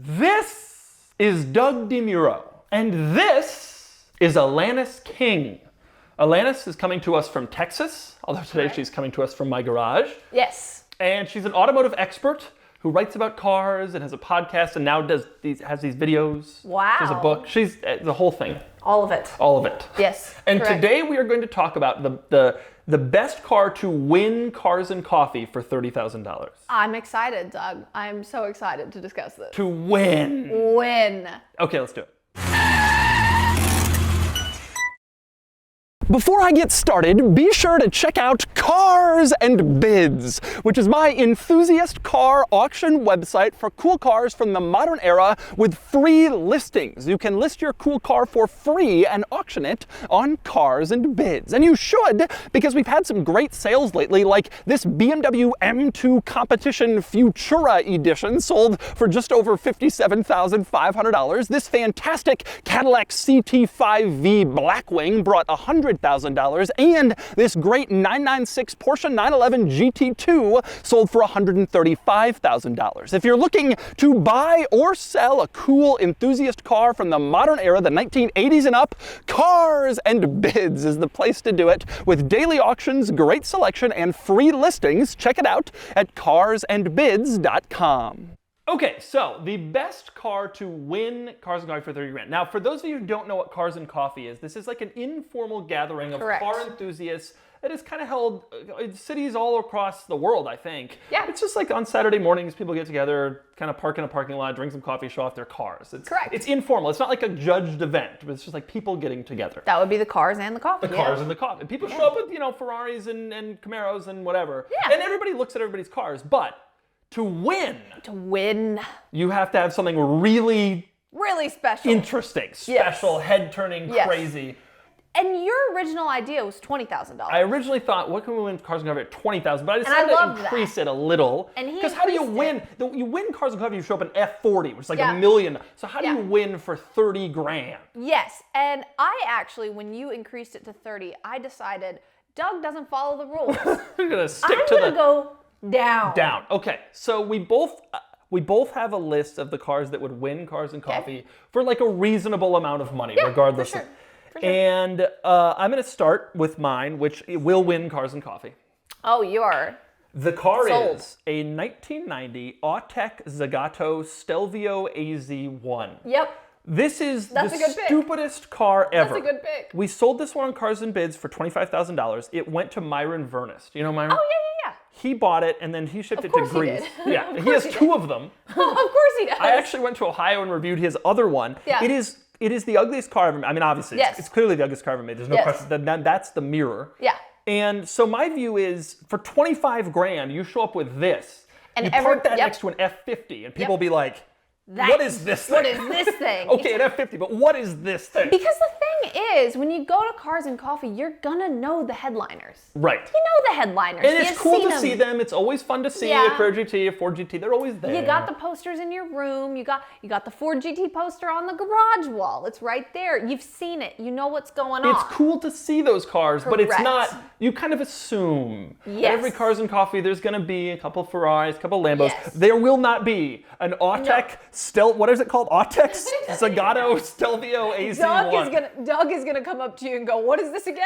This is Doug DeMuro, and this is Alanis King. Alanis is coming to us from Texas, although today she's coming to us from my garage. Yes. And she's an automotive expert who writes about cars and has a podcast and now has these videos. Wow. She has a book. She's the whole thing. All of it. All of it. Yes. And correct. today we are going to talk about the best car to win Cars and Coffee for $30,000. I'm excited, Doug. I'm so excited to discuss this. To win. Win. Okay, let's do it. Before I get started, be sure to check out Cars and Bids, which is my enthusiast car auction website for cool cars from the modern era with free listings. You can list your cool car for free and auction it on Cars and Bids. And you should, because we've had some great sales lately, like this BMW M2 Competition Futura edition sold for just over $57,500. This fantastic Cadillac CT5V Blackwing brought $100,000, and this great 996 Porsche 911 GT2 sold for $135,000. If you're looking to buy or sell a cool enthusiast car from the modern era, the 1980s and up, Cars and Bids is the place to do it. With daily auctions, great selection, and free listings, check it out at carsandbids.com. Okay, so the best car to win Cars and Coffee for 30 grand. Now, for those of you who don't know what Cars and Coffee is, this is like an informal gathering of Correct. car enthusiasts that is kind of held in cities all across the world, I think. Yeah. It's just like on Saturday mornings, people get together, kind of park in a parking lot, drink some coffee, show off their cars. Correct. It's informal. It's not like a judged event, but it's just like people getting together. That would be the cars and the coffee. The cars and the coffee. People show up with, Ferraris and Camaros and whatever. Yeah. And everybody looks at everybody's cars, but to win, you have to have something really special. interesting, special, head-turning, Yes. crazy. And your original idea was $20,000. I originally thought, what can we win Cars and Coffee at $20,000? But I I decided to loved increase that. it a little. And he Because how do you increased win? You win Cars and Coffee, you show up in F40, which is like Yeah. $1 million. So how do Yeah. you win for 30 grand? Yes, and I actually, when you increased it to 30, I decided Doug doesn't follow the rules. You're gonna stick I'm to gonna go down. Down. Okay, so we both have a list of the cars that would win Cars and Coffee for like a reasonable amount of money, regardless. For sure. And I'm going to start with mine, which will win Cars and Coffee. Oh, you are. The car Sold. is a 1990 Autech Zagato Stelvio AZ1. Yep. This is That's the a good pick. stupidest car ever. That's a good pick. We sold this one on Cars and Bids for $25,000. It went to Myron Vernest. You know Myron? Oh, yeah. He bought it and then he shipped it to course he Greece. did. Yeah, Of he has course he two of them. Of course he does. I actually went to Ohio and reviewed his other one. Yeah. It is the ugliest car ever made. I mean, obviously, Yes. it's clearly the ugliest car ever made. There's no Yes. question. That's the mirror. Yeah. And so my view is, for 25 grand, you show up with this. And you park that yep. next to an F50, and people Yep. will be like, What what is this thing? What is this thing? Okay, an F50, but what is this thing? Because the thing is, when you go to Cars and Coffee, you're gonna know the headliners. Right. You know the headliners. And it's You've cool seen to see them. It's always fun to see Yeah. a Carrera GT, a Ford GT. They're always there. You got the posters in your room. You got the Ford GT poster on the garage wall. It's right there. You've seen it. You know what's going on. It's cool to see those cars, but it's Correct. not, you kind of assume. Yes. Every Cars and Coffee, there's going to be a couple Ferraris, a couple Lambos. Yes. There will not be an Autech what is it called? Autech Zagato Stelvio AZ1. Doug is gonna come up to you and go, "What is this again?"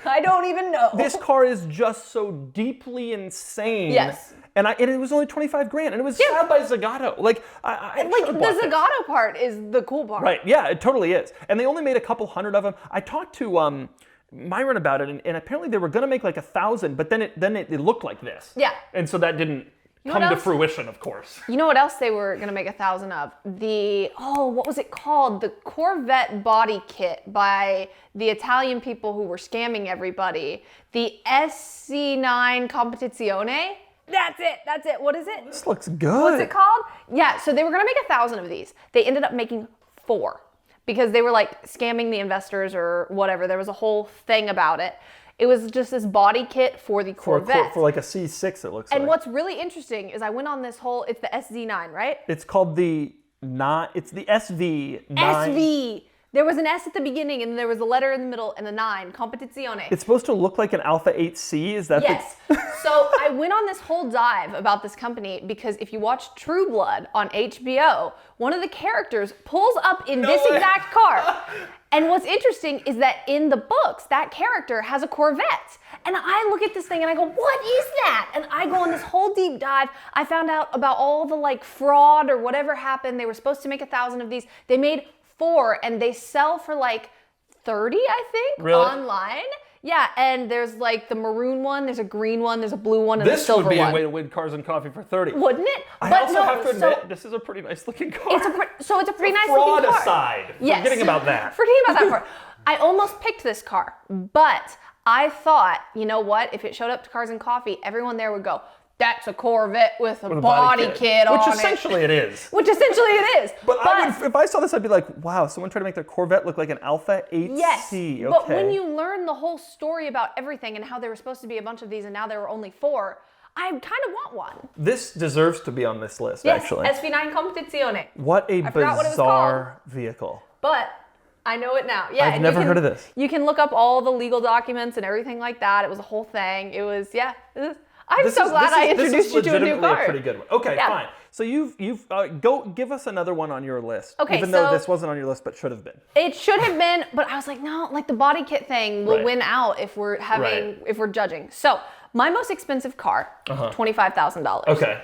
I don't even know. This car is just so deeply insane. Yes. And it was only 25 grand, and it was styled by Zagato. Like, I like should've the bought this. Zagato part is the cool part. Right, yeah, it totally is. And they only made a couple hundred of them. I talked to Myron about it, and apparently they were going to make like 1,000, but then it looked like this. Yeah. And so that didn't know come what to else? fruition, of course. You know what else they were gonna make 1,000 of? What was it called? The Corvette body kit by the Italian people who were scamming everybody. The SC9 Competizione. That's it. What is it? This looks good. What's it called? Yeah, so they were gonna make 1,000 of these. They ended up making 4 because they were like scamming the investors or whatever. There was a whole thing about it. It was just this body kit for the Corvette. For like a C6, it looks like. And what's really interesting is I went on this whole, it's the SZ9, right? It's called it's the SV9. SV. There was an S at the beginning, and there was a letter in the middle, and a 9. Competizione. It's supposed to look like an Alpha 8C. Is that Yes. So I went on this whole dive about this company because if you watch True Blood on HBO, one of the characters pulls up in this way. exact car. And what's interesting is that in the books, that character has a Corvette. And I look at this thing and I go, what is that? And I go on this whole deep dive. I found out about all the like fraud or whatever happened. They were supposed to make 1,000 of these. They made 4 and they sell for like 30, I think, Really? online. Yeah, and there's like the maroon one, there's a green one, there's a blue one, and a This silver would be one. a way to win Cars and Coffee for 30. Wouldn't it? I But also no, have to so admit, this is a pretty nice looking car. it's a pretty nice Fraud looking car. aside, Yes. forgetting about that. Forgetting about that part. I almost picked this car, but I thought, you know what? If it showed up to Cars and Coffee, everyone there would go, that's a Corvette with a body kit on Which it. essentially it is. Which essentially it is. But I would, if I saw this, I'd be like, wow, someone tried to make their Corvette look like an Alpha 8C. yes, Okay. but when you learn the whole story about everything and how there were supposed to be a bunch of these and now there were only 4, I kind of want one. This deserves to be on this list, Yes, actually. SV9 Competizione. What a forgot what it was bizarre vehicle. But I know it now. Yeah, I've and never heard of this. You can look up all the legal documents and everything like that. It was a whole thing. It was, yeah. I'm so glad I introduced you to a new legitimately car. a pretty good one. Okay, Yeah. fine. So you've go give us another one on your list. Okay, even though so- this wasn't on your list, but should have been. It should have been, but I was like, no, like the body kit thing will Right. win out if we're if we're judging. So my most expensive car, $25,000. Okay.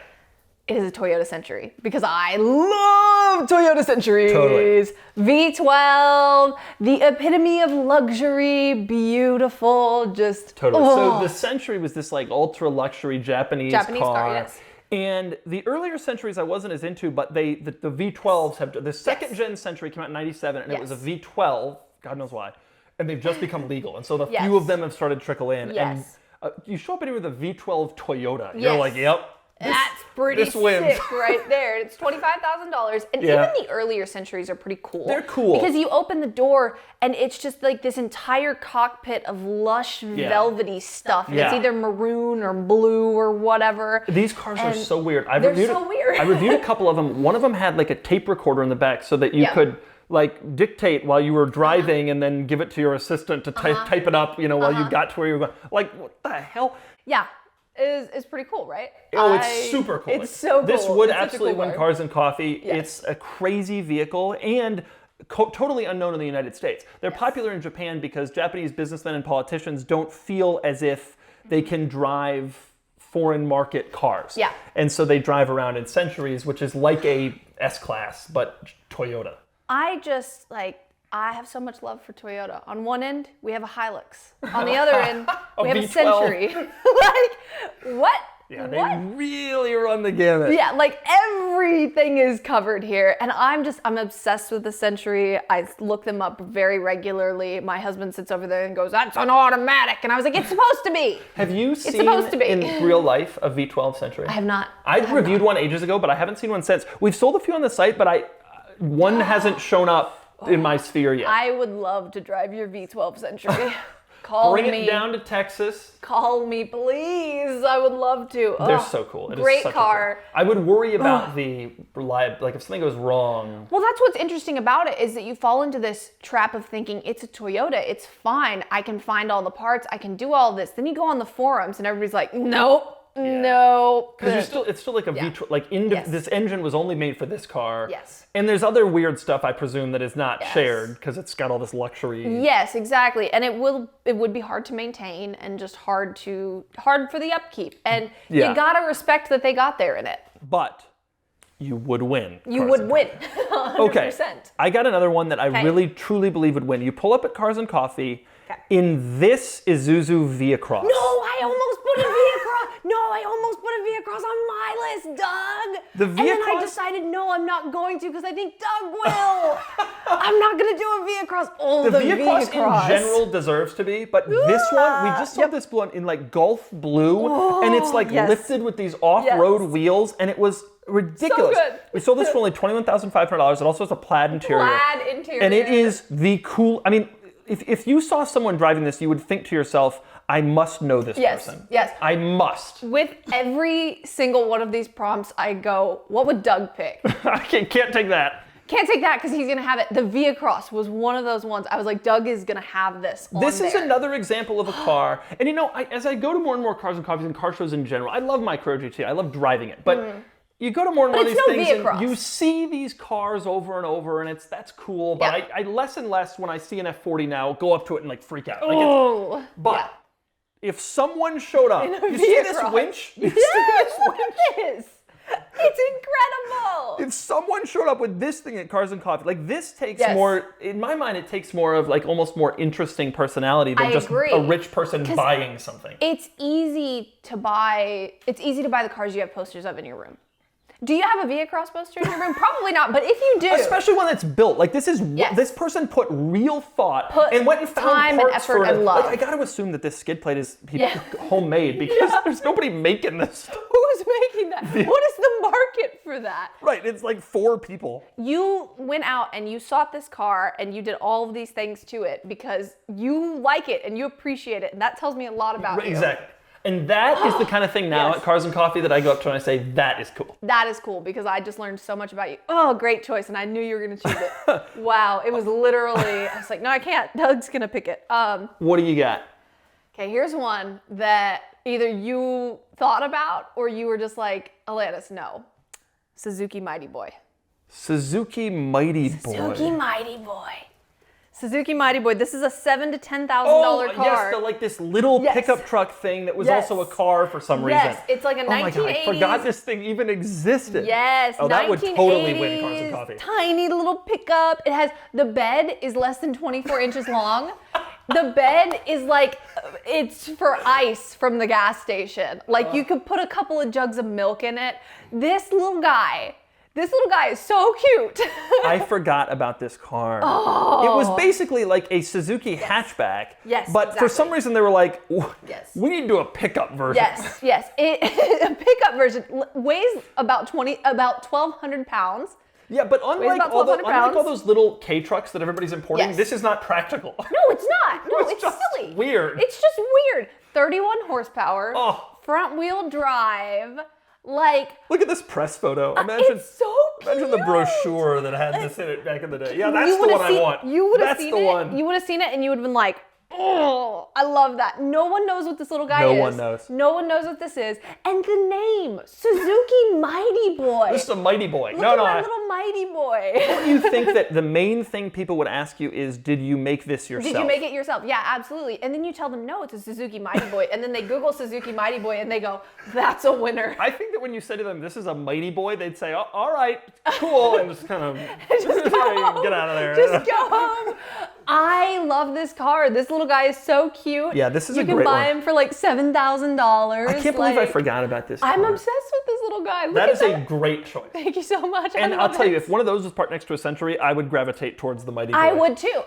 It is a Toyota Century because I love Toyota Centuries. Totally. V12, the epitome of luxury, beautiful, just Totally. oh. So the Century was this like ultra luxury Japanese car. Yes. And the earlier Centuries I wasn't as into, but the V12s have the second gen Century came out in '97, and it was a Yes. V12. God knows why. And they've just become legal, and so the Yes. few of them have started to trickle in. Yes. And you show up in here with a V12 Toyota. You're Yes. like, yep. That's pretty this wins. sick right there. It's $25,000. And Yeah. even the earlier Centuries are pretty cool. They're cool. Because you open the door and it's just like this entire cockpit of lush, velvety stuff. And it's Yeah. either maroon or blue or whatever. These cars are And so weird. they're so weird. I reviewed a couple of them. One of them had like a tape recorder in the back so that you could like dictate while you were driving and then give it to your assistant to type it up, you know, while you got to where you were going. Like, what the hell? Yeah. It's pretty cool, right? Oh, it's super cool. It's so cool. This would It's such a absolutely cool win car. Cars and Coffee. Yes. It's a crazy vehicle and totally unknown in the United States. They're popular in Japan because Japanese businessmen and politicians don't feel as if they can drive foreign market cars. Yeah. And so they drive around in Centuries, which is like a S-Class, but Toyota. I have so much love for Toyota. On one end, we have a Hilux. On the other end, we have a V12. Century. Like, what? Yeah, they What? really run the gamut. Yeah, like everything is covered here. And I'm obsessed with the Century. I look them up very regularly. My husband sits over there and goes, that's an automatic. And I was like, it's supposed to be. Have you seen supposed to be. in real life a V12 Century? I have not. I reviewed one ages ago, but I haven't seen one since. We've sold a few on the site, but one hasn't shown up in my sphere yet. I would love to drive your V12 Century. Call Bring me. it down to Texas. Call me, please. I would love to. They're Ugh, so cool. It is great such a car. cool- I would worry about the reliability. Like if something goes wrong. Well, that's what's interesting about it is that you fall into this trap of thinking it's a Toyota, it's fine, I can find all the parts, I can do all this. Then you go on the forums and everybody's like, nope, no. Because it's still like a V12. Like Yes. this engine was only made for this car. Yes. And there's other weird stuff I presume that is not shared because it's got all this luxury. Yes, exactly. And it would be hard to maintain and just hard for the upkeep. And Yeah. you gotta respect that they got there in it. But you would win. You Cars would and win. Okay. 100%. I got another one that I Okay. really truly believe would win. You pull up at Cars and Coffee Okay. in this Isuzu V-Across. No, I almost put a V-Across. No, I almost put a V-Across on my list, Doug. The And then I V-Across- decided, no, I'm not going to because I think Doug will. I'm not going to do a V-Across. Oh, The the V-Across V-Across. in general deserves to be, but this one, we just sold Yep. this one in like Gulf Blue, and it's like yes. lifted with these off-road Yes. wheels, and it was ridiculous. good. We sold this for only $21,500. It also has a plaid interior. Plaid interior. And it is the cool, I mean, if you saw someone driving this, you would think to yourself, I must know this Yes, person. yes. I must. With every single one of these prompts, I go, what would Doug pick? I can't take that. Can't take that because he's gonna have it. The Via Cross was one of those ones. I was like, Doug is gonna have this. This is another example of a car. And you know, as I go to more and more Cars and Coffees and car shows in general, I love my Crow GT. I love driving it. But you go to more and more of these things and you see these cars over and over, and that's cool. But I less and less when I see an F40 now go up to it and like freak out. But if someone showed up, you see this winch? You see this winch? It is. It's incredible. If someone showed up with this thing at Cars and Coffee, like this takes more, in my mind, it takes more of like almost more interesting personality than just a rich person buying something. It's easy to buy the cars you have posters of in your room. Do you have a Via Cross poster in your room? Probably not, but if you do. Especially one that's built. Like this is, this person put real thought and went and found time parts and effort for it. and love. Like, I gotta assume that this skid plate is homemade because there's nobody making this. Who's making that? What is the market for that? Right, it's like 4 people. You went out and you sought this car and you did all of these things to it because you like it and you appreciate it, and that tells me a lot about you. Exactly. And that is the kind of thing now at Cars and Coffee that I go up to and I say, that is cool. That is cool because I just learned so much about you. Oh, great choice. And I knew you were going to choose it. Wow. It was literally, I was like, no, I can't. Doug's going to pick it. What do you got? Okay, here's one that either you thought about or you were just like, Alanis, no. Suzuki Mighty Boy. Suzuki Mighty Boy. Suzuki Mighty Boy. Suzuki Mighty Boy. This is a $7,000 to $10,000 car. Yes, like this little pickup truck thing that was also a car for some reason. Yes, it's like a 1980s. Oh my God, I forgot this thing even existed. Yes, oh, that would totally win Cars and Coffee. Tiny little pickup. It has, the bed is less than 24 inches long. The bed is like, it's for ice from the gas station. Like you could put a couple of jugs of milk in it. This little guy is so cute. I forgot about this car. It was basically like a Suzuki hatchback. Yes, but for some reason they were like, we need to do a pickup version. Yes. A pickup version weighs about 1,200 pounds. Yeah, but unlike all those little K trucks that everybody's importing, this is not practical. No, it's not. No, it's just silly. Weird. It's just weird. 31 horsepower, front wheel drive. Like, look at this press photo. Imagine, it's so cute. Imagine the brochure that had this in it back in the day. Yeah, that's the one I want. You would have seen it. One. You would have seen it, and you would have been like, "Oh, I love that." No one knows what this little guy is. No one knows. No one knows what this is. And the name, Suzuki Mighty Boy. This is a Mighty Boy. Look at my little Mighty Boy. Don't you think that the main thing people would ask you is, did you make this yourself? Did you make it yourself? Yeah, absolutely. And then you tell them, no, it's a Suzuki Mighty Boy. And then they Google Suzuki Mighty Boy and they go, that's a winner. I think that when you say to them, this is a Mighty Boy, they'd say, oh, all right, cool, and just kind of just go home. Get out of there. Just go home. I love this car. This little guy is so cute. Yeah, this is a great one. You can buy him for like $7,000. I can't believe I forgot about this car. I'm obsessed with this little guy. That is a great choice. Thank you so much. And I'll tell you, if one of those was parked next to a Century, I would gravitate towards the Mighty Boy. I would too.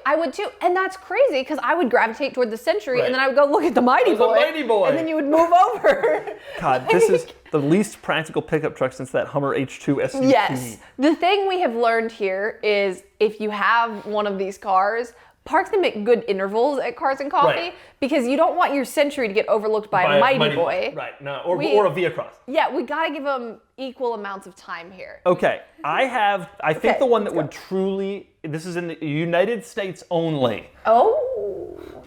And that's crazy because I would gravitate toward the Century and then I would go look at the Mighty Boy. The Mighty Boy. And then you would move over. God, this is the least practical pickup truck since that Hummer H2 SUV. Yes. The thing we have learned here is if you have one of these cars, park them at good intervals at Cars and Coffee because you don't want your Century to get overlooked by a Mighty Boy. Right, no, or a Via Cross. Yeah, we gotta give them equal amounts of time here. Okay, I think the one that would truly, this is in the United States only. Oh,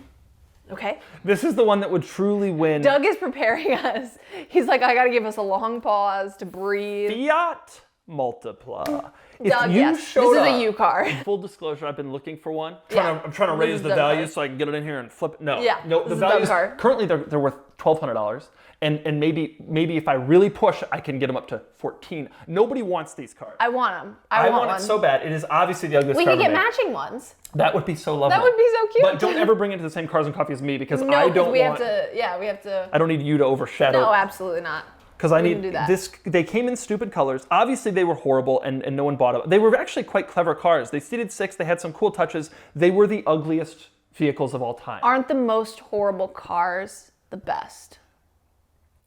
okay. This is the one that would truly win. Doug is preparing us. He's like, I gotta give us a long pause to breathe. Fiat Multipla. Doug, yes. This is a U car. Full disclosure, I've been looking for one. I'm trying to raise the value so I can get it in here and flip it. No, the values currently they're worth $1,200, and maybe if I really push, I can get them up to $1,400. Nobody wants these cars. I want them. I want it so bad. It is obviously the ugliest car. We can get matching ones. That would be so lovely. That would be so cute. But don't ever bring it to the same Cars and Coffee as me because I don't we have to. I don't need you to overshadow. No, absolutely not. Because I need this. They came in stupid colors. Obviously, they were horrible, and no one bought them. They were actually quite clever cars. They seated 6. They had some cool touches. They were the ugliest vehicles of all time. Aren't the most horrible cars the best?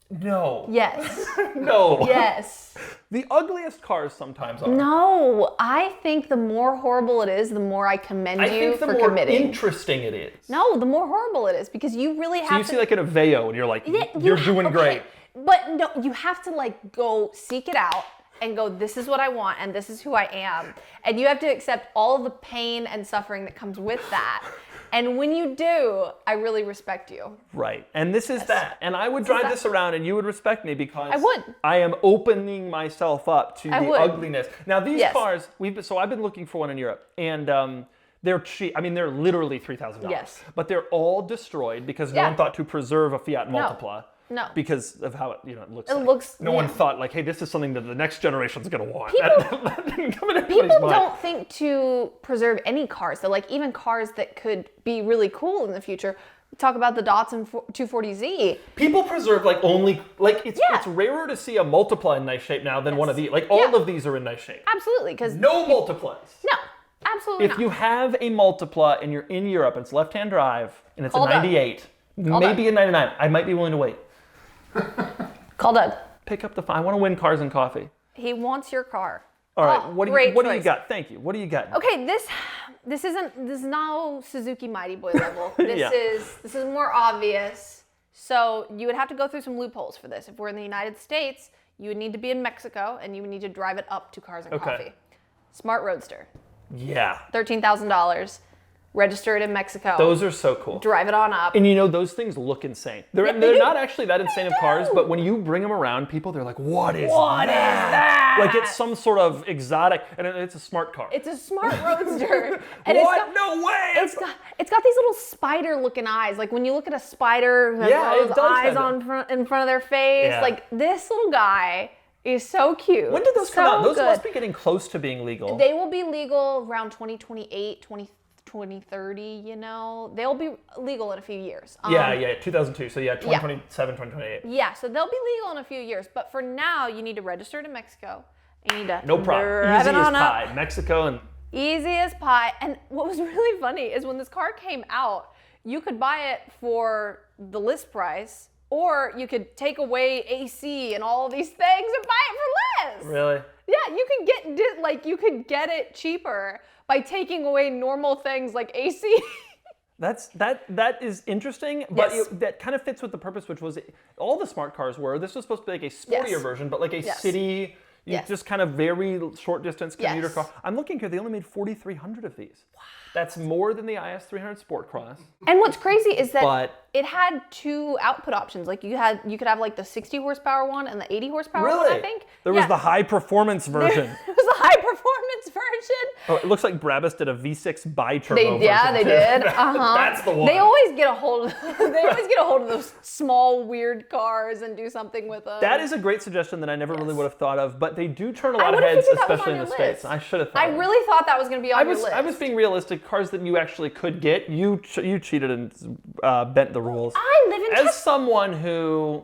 No. Yes. No. Yes. The ugliest cars sometimes are. No, I think the more horrible it is, the more I commend you for committing. the more interesting it is. No, the more horrible it is because you really have to. So you see like an Aveo, and you're like, you're doing great. But no, you have to like go seek it out and go, this is what I want and this is who I am. And you have to accept all the pain and suffering that comes with that. And when you do, I really respect you. Right. And this is that. And I would drive this around and you would respect me because I would. I am opening myself up to the ugliness. Now these cars, I've been looking for one in Europe, and they're cheap. I mean, they're literally $3,000. Yes. But they're all destroyed because no one thought to preserve a Fiat Multipla. No. Because of how it looks. No one thought like, hey, this is something that the next generation's gonna want. That didn't come in People mind. don't think to preserve any cars. So like even cars that could be really cool in the future. Talk about the Datsun 240Z. People preserve it's rarer to see a Multipla in nice shape now than one of these. Like all of these are in nice shape. Absolutely, because no Multiplas. No, absolutely If you have a Multipla and you're in Europe, it's left-hand drive, and it's a 98, maybe a 99, I might be willing to wait. Call Doug. Pick up the phone. I want to win Cars and Coffee. He wants your car. All right, what do you got? Thank you. What do you got? Okay, this is no Suzuki Mighty Boy level. This is more obvious. So you would have to go through some loopholes for this. If we're in the United States, you would need to be in Mexico and you would need to drive it up to Cars and Coffee. Smart Roadster. Yeah. $13,000. Registered in Mexico. Those are so cool. Drive it on up. And those things look insane. They're not actually that insane of cars, but when you bring them around, they're like, what is that? Like it's some sort of exotic, and it's a smart car. It's a smart Roadster. And No way! It's got these little spider-looking eyes. Like when you look at a spider who has those eyes in front of their face. Yeah. Like this little guy is so cute. When did those come out? Those must be getting close to being legal. They will be legal around 2028, 2030, they'll be legal in a few years. 2002. So 2027, 2028. Yeah, so they'll be legal in a few years. But for now, you need to register to Mexico. You need to no problem. Easy as pie. Mexico and easy as pie. And what was really funny is when this car came out, you could buy it for the list price, or you could take away AC and all these things and buy it for less. Really? Yeah, you could get it cheaper by taking away normal things like AC. That is interesting, but that kind of fits with the purpose, which was all the smart cars were. This was supposed to be like a sportier version, but like a city, just kind of very short distance commuter car. I'm looking here; they only made 4,300 of these. Wow. That's more than the IS300 Sport Cross. And what's crazy is that it had two output options. Like you could have like the 60 horsepower one and the 80 horsepower one, I think. There was the high performance version. It was the high performance version. Oh, it looks like Brabus did a V6 bi-turbo version. They did. That's the one. They always get a hold of those small weird cars and do something with them. That is a great suggestion that I never really would have thought of, but they do turn a lot of heads, especially in the States. I should have thought. I really thought that was going to be on your list. I was being realistic. Cars that you actually could get, you cheated and bent the rules. I live in Texas. As someone who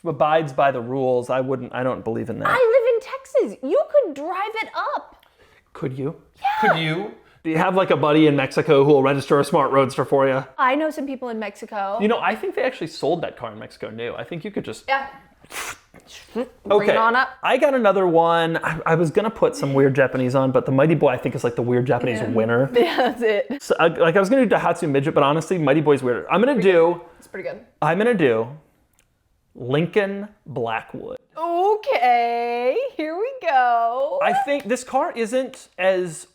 abides by the rules, I don't believe in that. I live in Texas. You could drive it up. Could you? Yeah. Could you? Do you have like a buddy in Mexico who will register a smart Roadster for you? I know some people in Mexico. I think they actually sold that car in Mexico new. I think you could just... Yeah. Bring it on up. I got another one. I was gonna put some weird Japanese on, but the Mighty Boy I think is like the weird Japanese winner. Yeah, that's it. So, I was gonna do Daihatsu Midget, but honestly, Mighty Boy's weirder. It's pretty good. I'm gonna do Lincoln Blackwood. Okay, here we go. I think this car isn't as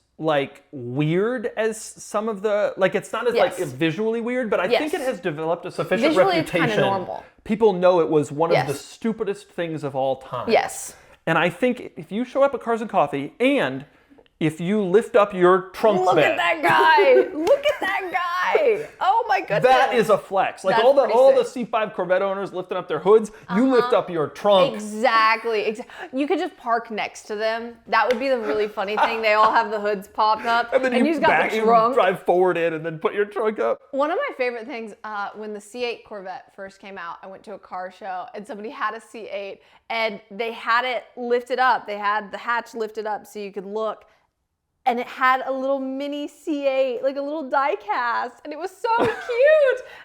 weird as some of the it's not as visually weird, but I think it has developed a sufficient reputation. It's kind of normal. People know it was one of the stupidest things of all time. Yes. And I think if you show up at Cars and Coffee and if you lift up your trunk bed. Look at that guy. Look at that guy. Oh my goodness. That is a flex. Like all the C5 Corvette owners lifting up their hoods, you lift up your trunk. Exactly. You could just park next to them. That would be the really funny thing. They all have the hoods popped up. And then you just got the trunk. You drive forward in and then put your trunk up. One of my favorite things, when the C8 Corvette first came out, I went to a car show and somebody had a C8 and they had it lifted up. They had the hatch lifted up so you could look. And it had a little mini C8, like a little die cast, and it was so cute. And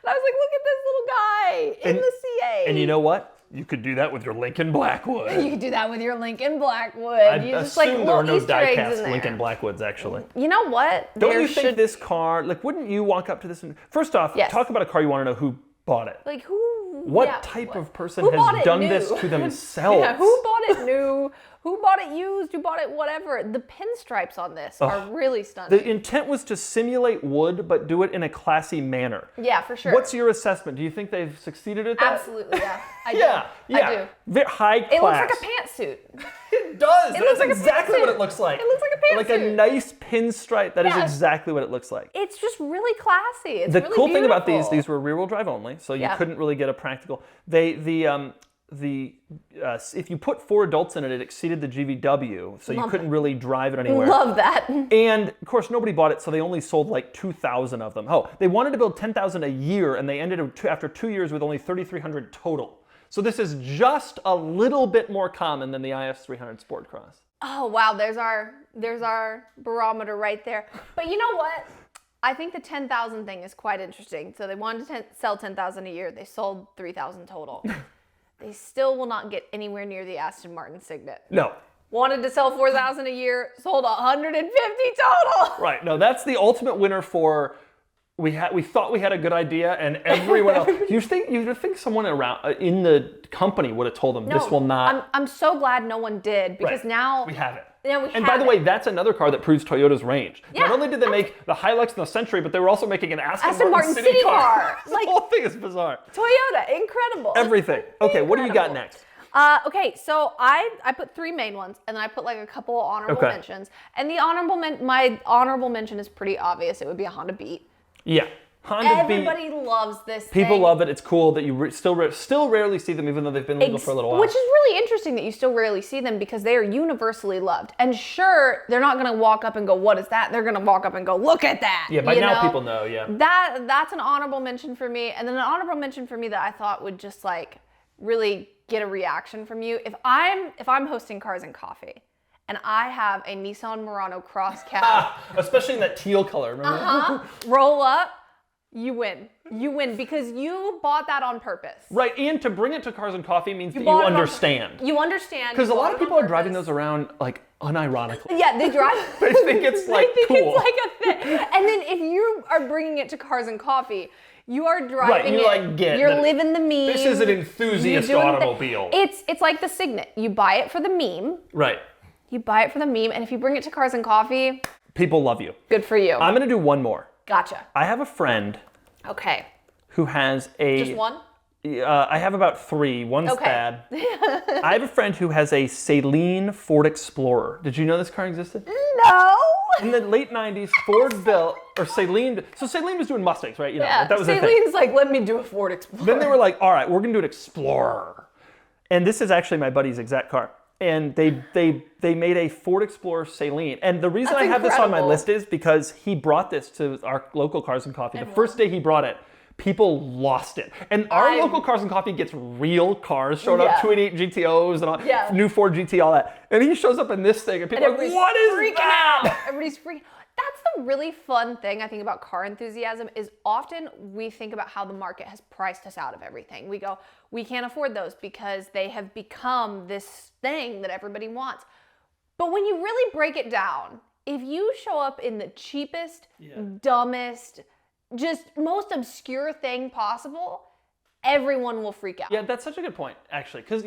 I was like, look at this little guy in the C8. And you know what? You could do that with your Lincoln Blackwood. You could do that with your Lincoln Blackwood. You just there are no die cast Lincoln Blackwoods, actually. You know what? Don't you think this car, wouldn't you walk up to this and, first off, talk about a car you want to know who bought it. Who? What type of person has done this to themselves? Who bought it new? Who bought it used? Who bought it whatever? The pinstripes on this are really stunning. The intent was to simulate wood, but do it in a classy manner. Yeah, for sure. What's your assessment? Do you think they've succeeded at that? Absolutely, yeah. I Yeah. do. I do. Very high class. It looks like a pantsuit. It does. It That's looks like a exactly what pantsuit. it looks like. It looks like a Like a pantsuit. nice pinstripe. That is Yeah. exactly what it looks like. It's just really classy. It's The really cool thing about beautiful. these were rear-wheel drive only, so you Yeah. couldn't really get a practical. If you put 4 adults in it, it exceeded the GVW, so you Love couldn't it. really drive it anywhere. Love that. And of course, nobody bought it, so they only sold like 2,000 of them. Oh, they wanted to build 10,000 a year, and they ended after 2 years with only 3,300 total. So this is just a little bit more common than the IS300 Sport Cross. Oh wow, there's our barometer right there. But you know what? I think the 10,000 thing is quite interesting. So they wanted to sell 10,000 a year. They sold 3,000 total. They still will not get anywhere near the Aston Martin Signet. No. Wanted to sell 4,000 a year, sold 150 total. Right. No, that's the ultimate winner for. We thought we had a good idea, and everyone else. You'd think someone around in the company would have told them this will not. I'm so glad no one did because Right. now We have it. Yeah, we And have by the it. way, that's another car that proves Toyota's range. Yeah. Not only did they make the Hilux and the Century, but they were also making an Aston Martin city car. The Like- whole thing is bizarre. Toyota, incredible. Everything. Okay, what do you got Incredible. next? Okay, so I put 3 main ones, and then I put like a couple honorable Okay. mentions. And my honorable mention is pretty obvious. It would be a Honda Beat. Yeah. Honda Beat. Everybody loves this People thing. love it. It's cool that you still rarely see them, even though they've been legal for a little while. Which is really interesting that you still rarely see them because they are universally loved. And sure, they're not going to walk up and go, "What is that?" They're going to walk up and go, "Look at that." Yeah, by you now know? people know, yeah. That's an honorable mention for me. And then an honorable mention for me that I thought would just like really get a reaction from you. If I'm hosting Cars and Coffee and I have a Nissan Murano Cross Cab Especially in that teal color, remember? roll up, you win. You win because you bought that on purpose. Right, and to bring it to Cars and Coffee means that you bought it on- understand. You understand. Because a you lot bought of it people on are driving purpose. those around like unironically. Yeah, they drive. They think it's like they think cool. it's like a thing. And then if you are bringing it to Cars and Coffee, you are driving Right, you it. like get You're that living the meme. this is an You're enthusiast doing the thing. automobile. It's like the Signet. You buy it for the meme. Right. You buy it for the meme, and if you bring it to Cars and Coffee, People love you. good for you. I'm going to do one more. Gotcha. I have a friend Okay. who has a. Just one? I have about 3. One's Okay. bad. I have a friend who has a Saleen Ford Explorer. Did you know this car existed? No. In the late 90s, Ford built, or Saleen, so Saleen was doing Mustangs, right? You know, Yeah. that was the thing. Saleen's like, let me do a Ford Explorer. Then they were like, all right, we're going to do an Explorer. And this is actually my buddy's exact car. And they made a Ford Explorer Saleen. And the reason That's I have this on my incredible. list is because he brought this to our local Cars and Coffee. The first day he brought it, people lost it. And our local Cars and Coffee gets real cars, showed up Yeah. 288 GTOs and all, Yeah. new Ford GT, all that. And he shows up in this thing and people are like, Everybody's what is freaking that? out. Everybody's freaking. That's the really fun thing I think about car enthusiasm is often we think about how the market has priced us out of everything. We go, we can't afford those because they have become this thing that everybody wants. But when you really break it down, if you show up in the cheapest, dumbest, just most obscure thing possible, everyone will freak out. Yeah, that's such a good point, actually, because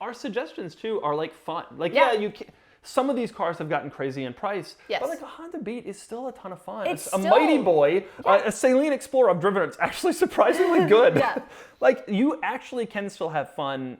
our suggestions too are like fun. Like, Yeah. you can, some of these cars have gotten crazy in price, Yes. but like a Honda Beat is still a ton of fun. It's a still- mighty boy, a Saleen Explorer. I've driven it. It's actually surprisingly good. Yeah. Like you actually can still have fun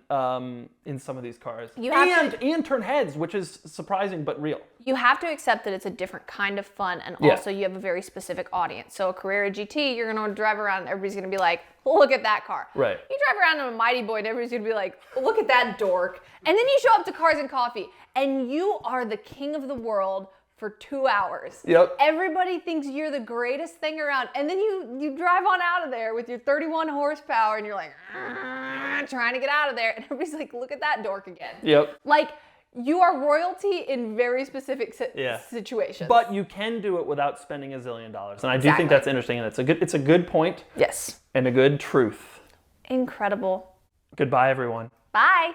in some of these cars, You have and turn heads, which is surprising but real. You have to accept that it's a different kind of fun, and Yeah. also you have a very specific audience. So a Carrera GT, you're gonna drive around and everybody's gonna be like, look at that car. Right. You drive around in a Mighty Boy and everybody's gonna be like, look at that dork. And then you show up to Cars and Coffee and you are the king of the world for 2 hours. Yep. Everybody thinks you're the greatest thing around. And then you drive on out of there with your 31 horsepower and you're like, trying to get out of there. And everybody's like, look at that dork again. Yep. Like, you are royalty in very specific Yeah. situations. But you can do it without spending $1 zillion, and I do Exactly. think that's interesting, and it's a good point yes. and a good truth. Incredible. Goodbye, everyone. Bye.